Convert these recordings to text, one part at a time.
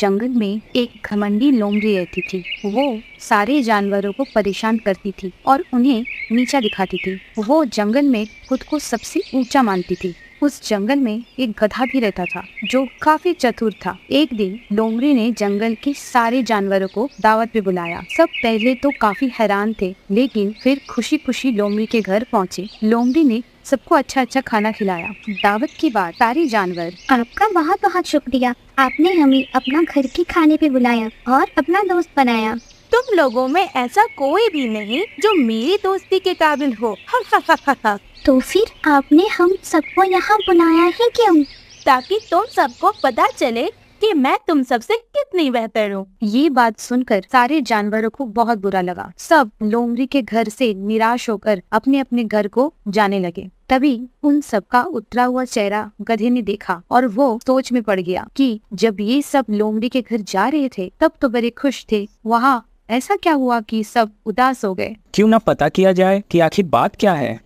जंगल में एक घमंडी लोमड़ी रहती थी। वो सारे जानवरों को परेशान करती थी और उन्हें नीचा दिखाती थी। वो जंगल में खुद को सबसे ऊंचा मानती थी। उस जंगल में एक गधा भी रहता था जो काफी चतुर था। एक दिन लोमड़ी ने जंगल के सारे जानवरों को दावत पे बुलाया। सब पहले तो काफी हैरान थे, लेकिन फिर खुशी खुशी लोमड़ी के घर पहुँचे। लोमड़ी ने सबको अच्छा अच्छा खाना खिलाया। दावत के बाद सारे जानवर, आपका बहुत बहुत शुक्रिया, आपने हमें अपना घर के खाने पे बुलाया और अपना दोस्त बनाया। तुम लोगों में ऐसा कोई भी नहीं जो मेरी दोस्ती के काबिल हो। तो फिर आपने हम सबको यहाँ बुलाया है क्यों? ताकि तुम सबको पता चले कि मैं तुम सबसे कितनी बेहतर हूँ। ये बात सुनकर सारे जानवरों को बहुत बुरा लगा। सब लोमड़ी के घर से निराश होकर अपने अपने घर को जाने लगे। तभी उन सबका उतरा हुआ चेहरा गधे ने देखा और वो सोच में पड़ गया कि जब ये सब लोमड़ी के घर जा रहे थे तब तो बड़े खुश थे, वहाँ ऐसा क्या हुआ कि सब उदास हो गए। क्यों ना पता किया जाए कि आखिर बात क्या है।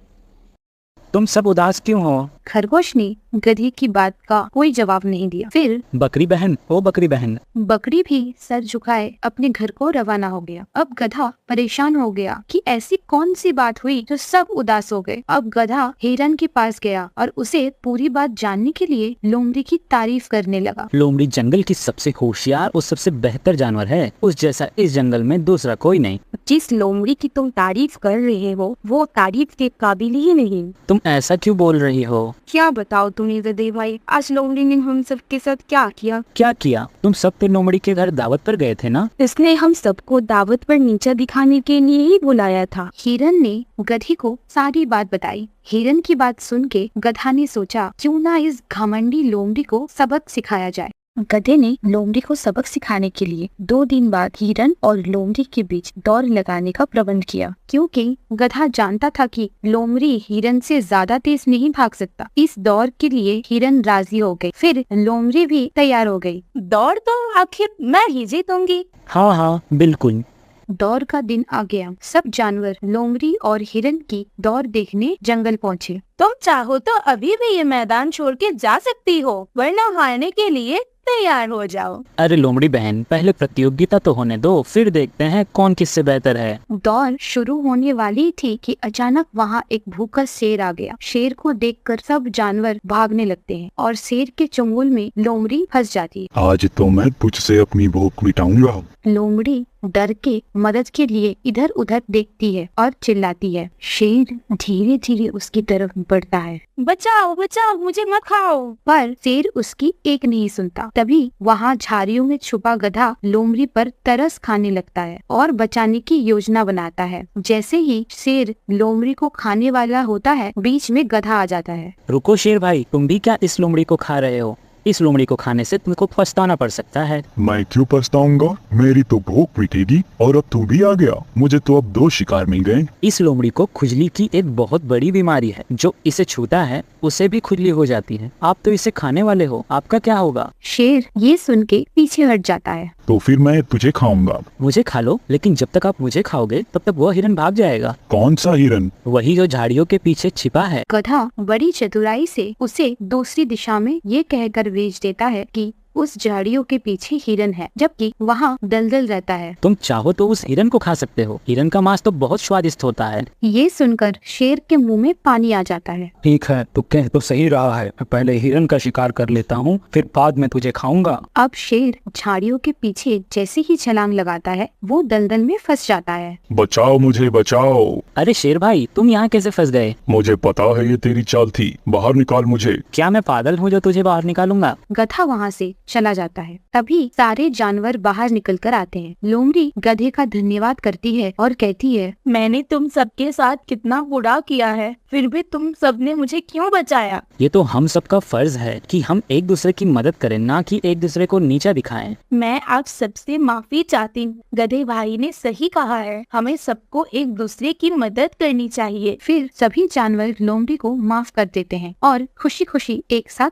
तुम सब उदास क्यों हो? खरगोश ने गधी की बात का कोई जवाब नहीं दिया। फिर बकरी बहन, ओ बकरी बहन। बकरी भी सर झुकाए अपने घर को रवाना हो गया। अब गधा परेशान हो गया कि ऐसी कौन सी बात हुई जो सब उदास हो गए। अब गधा हिरन के पास गया और उसे पूरी बात जानने के लिए लोमड़ी की तारीफ करने लगा। लोमड़ी जंगल की सबसे होशियार और सबसे बेहतर जानवर है। उस जैसा इस जंगल में दूसरा कोई नहीं। जिस लोमड़ी की तुम तारीफ कर रहे हो वो तारीफ के काबिल ही नहीं। तुम ऐसा क्यों बोल रही हो? क्या बताओ तुम्हें गधे भाई, आज लोमड़ी ने हम सब के साथ क्या किया। क्या किया? तुम सब तो लोमड़ी के घर दावत पर गए थे ना? इसने हम सबको दावत पर नीचा दिखाने के लिए ही बुलाया था। हिरन ने गधी को सारी बात बताई। हिरन की बात सुन के गधा ने सोचा क्यों ना इस घमंडी लोमड़ी को सबक सिखाया जाए। गधे ने लोमड़ी को सबक सिखाने के लिए 2 दिन बाद हिरन और लोमड़ी के बीच दौड़ लगाने का प्रबंध किया, क्योंकि गधा जानता था कि लोमड़ी हिरन से ज्यादा तेज नहीं भाग सकता। इस दौड़ के लिए हिरन राजी हो गई। फिर लोमड़ी भी तैयार हो गई। दौड़ तो आखिर मैं ही जीतूंगी। हाँ हाँ बिल्कुल। दौड़ का दिन आ गया। सब जानवर लोमड़ी और हिरन की दौड़ देखने जंगल पहुँचे। तुम चाहो तो अभी भी ये मैदान छोड़ के जा सकती हो, वरना हारने के लिए तैयार हो जाओ। अरे लोमड़ी बहन, पहले प्रतियोगिता तो होने दो, फिर देखते हैं कौन किससे बेहतर है। दौड़ शुरू होने वाली थी कि अचानक वहाँ एक भूखा शेर आ गया। शेर को देखकर सब जानवर भागने लगते हैं और शेर के चंगुल में लोमड़ी फंस जाती है। आज तो मैं तुझसे अपनी भूख मिटाऊंगा। लोमड़ी डर के मदद के लिए इधर उधर देखती है और चिल्लाती है। शेर धीरे धीरे उसकी तरफ बढ़ता है। बचाओ बचाओ, मुझे मत खाओ। पर शेर उसकी एक नहीं सुनता। तभी वहाँ झाड़ियों में छुपा गधा लोमड़ी पर तरस खाने लगता है और बचाने की योजना बनाता है। जैसे ही शेर लोमड़ी को खाने वाला होता है, बीच में गधा आ जाता है। रुको शेर भाई, तुम भी क्या इस लोमड़ी को खा रहे हो? इस लोमड़ी को खाने से तुमको पछताना पड़ सकता है। मैं क्यों पछताऊंगा? मेरी तो भूख मिटेगी और अब तू भी आ गया। मुझे तो अब 2 शिकार मिल गए। इस लोमड़ी को खुजली की एक बहुत बड़ी बीमारी है। जो इसे छूता है उसे भी खुजली हो जाती है। आप तो इसे खाने वाले हो, आपका क्या होगा? शेर ये सुन के पीछे हट जाता है। तो फिर मैं तुझे खाऊंगा। मुझे खा लो, लेकिन जब तक आप मुझे खाओगे तब तक वह हिरन भाग जाएगा। कौन सा हिरन? वही जो झाड़ियों के पीछे छिपा है। गधा बड़ी चतुराई से उसे दूसरी दिशा में ये कहकर भेज देता है कि उस झाड़ियों के पीछे हिरन है, जबकि वहाँ दलदल रहता है। तुम चाहो तो उस हिरन को खा सकते हो। हिरन का मांस तो बहुत स्वादिष्ट होता है। ये सुनकर शेर के मुंह में पानी आ जाता है। ठीक है, तो कह तो सही रहा है। मैं पहले हिरन का शिकार कर लेता हूँ, फिर बाद में तुझे खाऊंगा। अब शेर झाड़ियों के पीछे जैसे ही छलांग लगाता है, वो दलदल में फंस जाता है। बचाओ मुझे, बचाओ। अरे शेर भाई, तुम यहाँ कैसे फंस गए? मुझे पता है ये तेरी चाल थी। बाहर निकाल मुझे। क्या मैं पागल हूँ जो तुझे बाहर निकालूंगा? गधा वहाँ से चला जाता है। तभी सारे जानवर बाहर निकल कर आते हैं। लोमड़ी गधे का धन्यवाद करती है और कहती है, मैंने तुम सबके साथ कितना बुरा किया है, फिर भी तुम सबने मुझे क्यों बचाया? ये तो हम सबका फर्ज है कि हम एक दूसरे की मदद करें, ना कि एक दूसरे को नीचा दिखाएं। मैं आप सबसे माफी चाहती हूँ। गधे भाई ने सही कहा है, हमें सबको एक दूसरे की मदद करनी चाहिए। फिर सभी जानवर लोमड़ी को माफ कर देते हैं और खुशी खुशी एक साथ